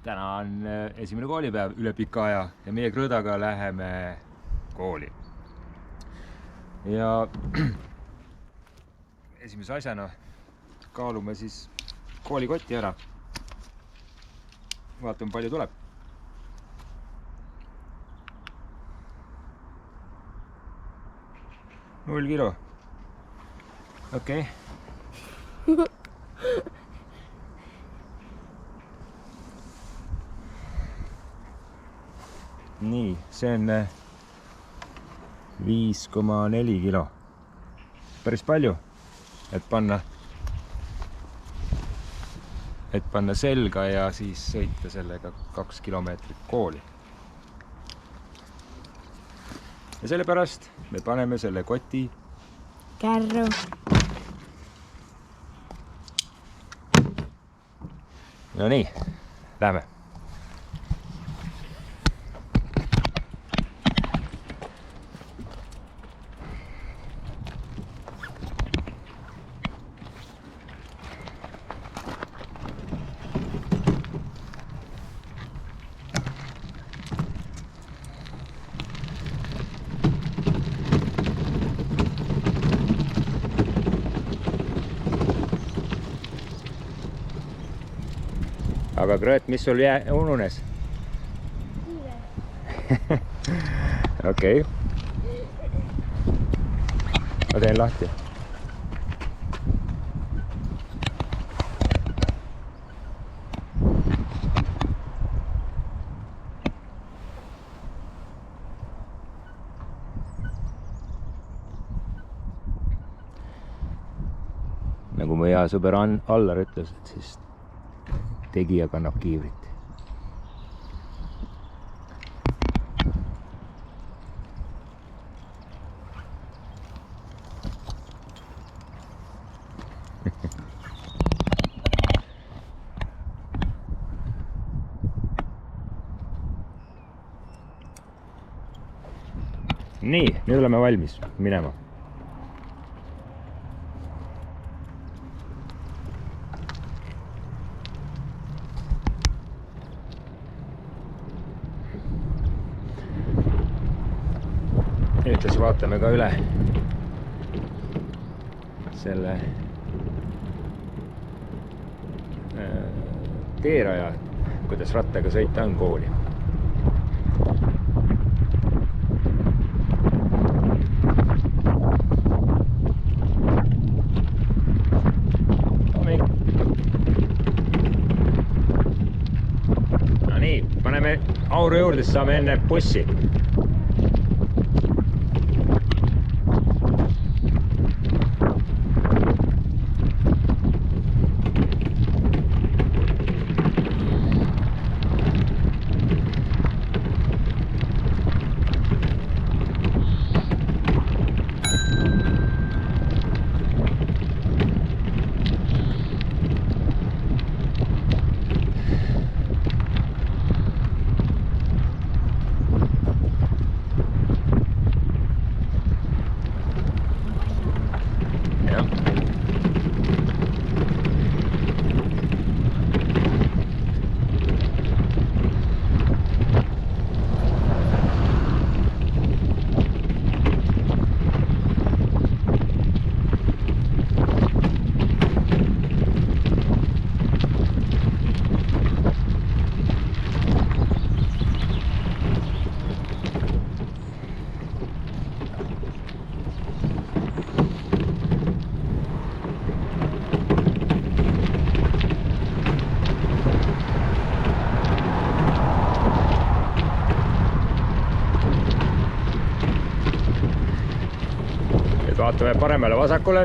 Täna on esimene koolipäev üle pika aja ja meie Krõõdaga läheme kooli. Ja esimese asjana kaalume siis koolikoti ära. Vaatame, palju tuleb. Null kilo. Okei. Nii, see on 5,4 kilo. Päris palju, et panna selga ja siis sõita sellega 2 kilomeetrit kooli. Ja sellepärast me paneme selle koti kärru. No nii, lähme. Aga Gröt, mis sul ununes? Okei. Ma teen lahti. Nagu mu hea sõber Allar ütles, et siis tegija kannab kiivrit. Nii, nüüd oleme valmis minema. Ühtlasi vaatame ka üle selle teeraja, kuidas rattaga sõita on kooli. No nii, paneme auru juurde, siis saame enne bussi. Vaatame paremale vasakule.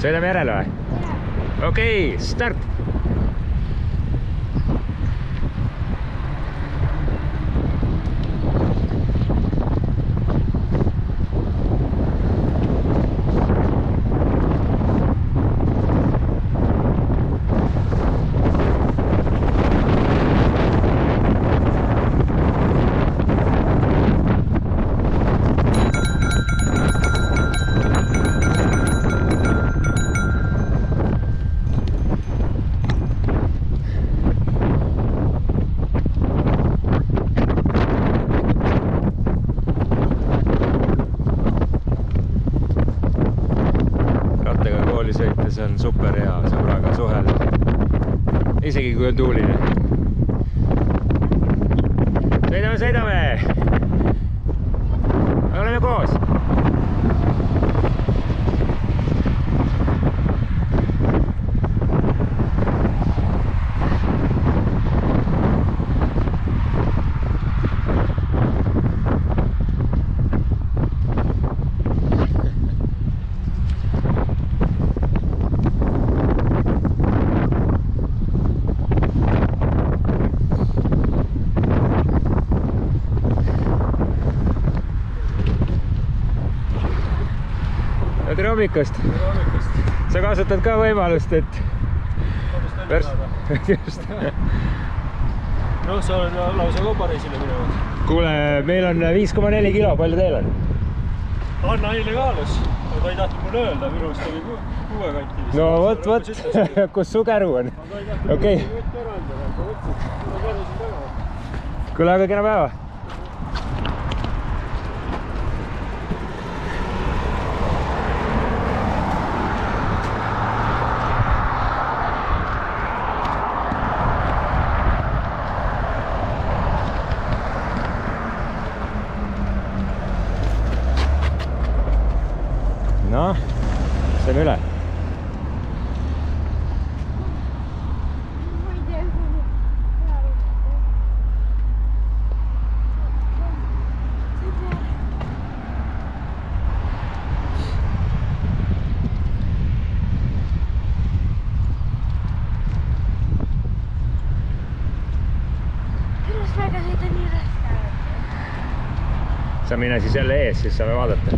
Sõidame järele või? Okei, start! super hea sõbraga suhelda. Isegi kui on tuuline. Sõidame! Oleme koos! Tere hommikust! Sa kasutad ka võimalust, et... Just. No, sa oled lausa kaubareisile minevad. Kuule, meil on 5,4 kilo, palju teil on? Anna eile kaalus. Ta ei tahtnud mulle öelda, minust oli 6 kanti. No võt, kus su käru on? Okei. Kuule, aga kena päeva! No, see on üle. Kuidas väga sõida nii raske? Sa mine siis jälle ees, siis saame vaadata.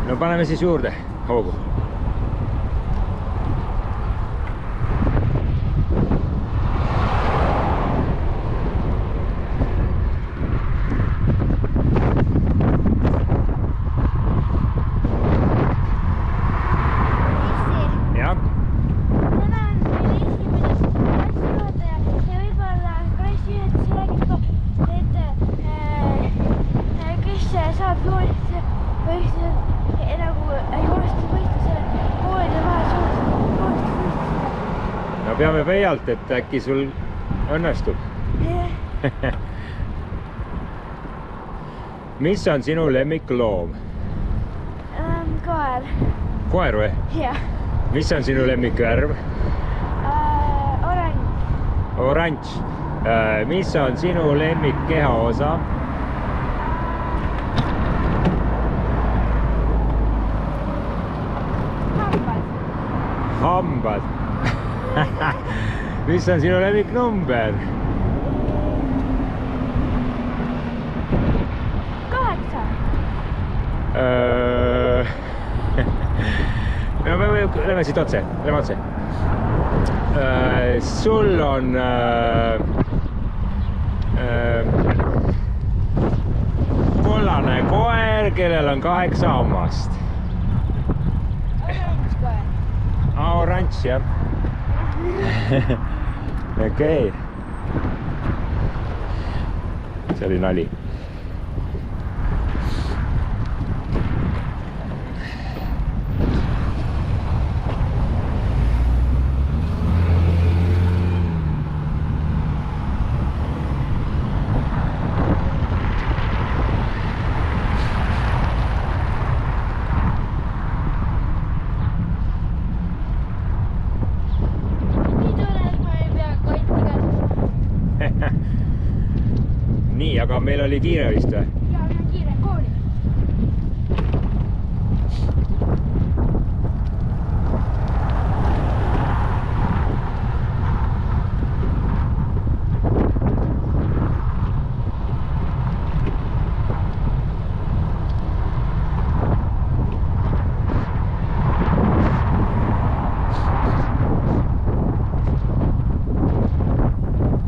No paneme siis juurde hoogu. Peame peialt, et äkki sul õnnestub. Mis on sinu lemmikloom? Koer. Koer või? Jah. Mis on sinu lemmikvärv? Oranž. Oranž. Mis on sinu lemmik kehaosa? Hambad. Hambad. Mis on sinu lemmiknumber? 8. No me lähme siit otse, lähme otse. Sul on kollane koer, kellel on 8 hammast. Oranž koer. Oranž, jah. Okei. See oli nali. nii, aga meil oli kiire vist või? Ja meil on kiire kooli.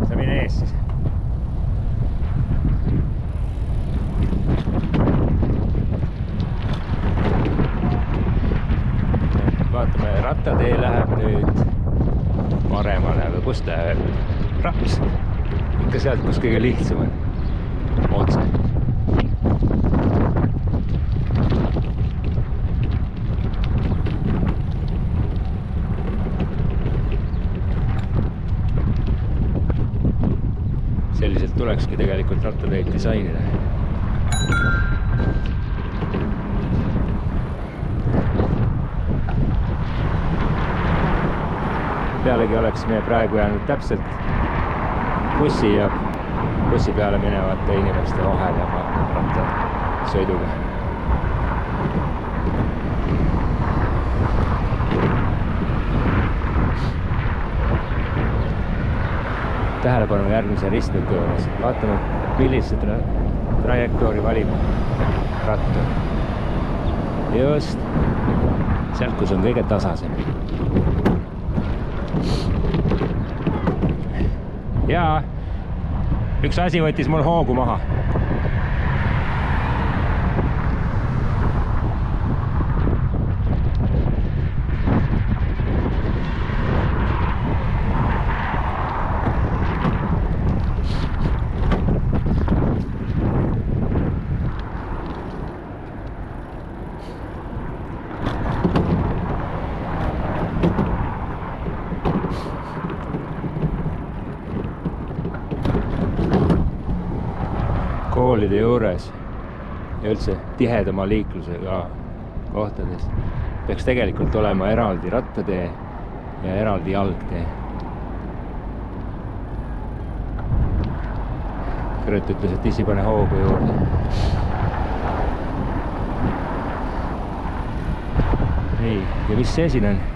Sa mine ees siis. Vaatame, rattatee läheb nüüd paremale, aga kust läheb? Raps. Ikka sealt, kus kõige lihtsam on. Otse. Selliselt tulekski tegelikult rattateed disainida. Pealegi oleksime praegu jäänud täpselt bussi ja bussi peale minevate inimeste vahel ja rattasõiduga. Tähelepanu järgmise ristmiku juures. Vaatame, millise trajektoori valib rattur. Just sealt, kus on kõige tasasem. Jaa, üks asi võttis mul hoogu maha. Koolide juures ja üldse tihedama liiklusega kohtades peaks tegelikult olema eraldi rattatee ja eraldi jalgtee. Kõrvet ütles, et issi pane hoogu juurde. Nii, ja mis see siin on?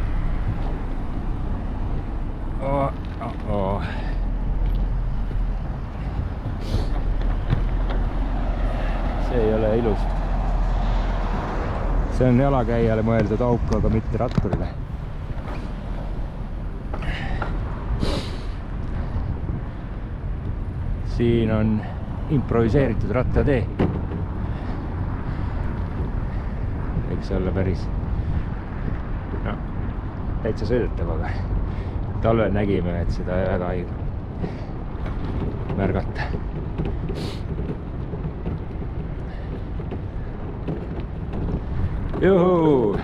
See ei ole ilus. See on jalakäijale mõeldud auk, aga mitte ratturile. Siin on improviseeritud rattatee. Võiks olla päris täitsa sõidetav, aga talvel nägime, et seda väga ei märgata. Juhu!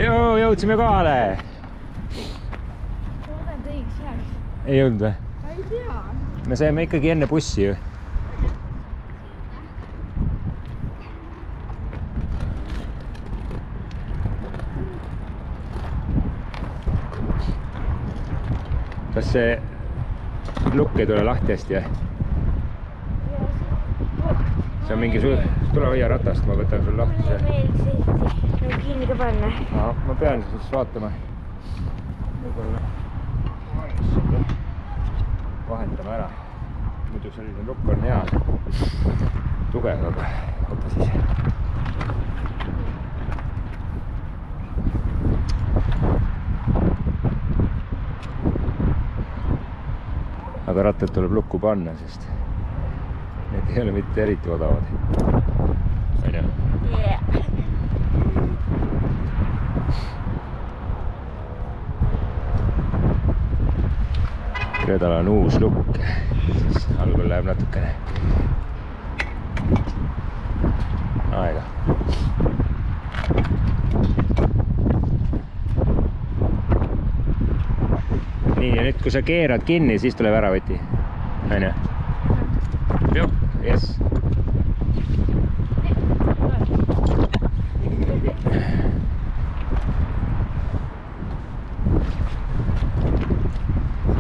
Juhu, jõudsime kohale! Olen teiks jääks. Ei jõudnud või? Ei tea. Me saime ikkagi enne bussi ju. Kas see lukk ei tule lahti hästi või? See on mingi tule hoia ratast, ma võtan sul lahti see. Mulle kinni ka panna. Ma pean siis vaatama. Võib-olla vahetame ära. Muidu selline lukk on hea. Tugev, aga võta siis. Aga rattad tuleb lukku panna, sest need ei ole mitte eriti odavad. Aine? Yeah. Kröödal on uus lukk, siis algul läheb natukene aega. Nii, ja nüüd kui sa keerad kinni, siis tuleb ära võti. Aine? Juh, yes.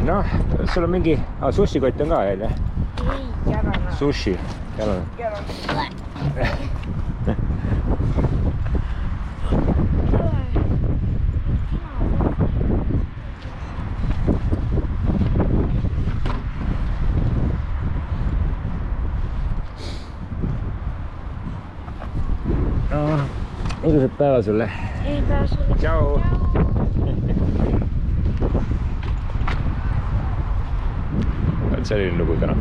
noh, sul on mingi sushikott on ka veel, jah? ei, jalana. Sushi, jalana. Ilusat päeva sulle. Ei päeva sulle. Tšau. See oli lugu täna.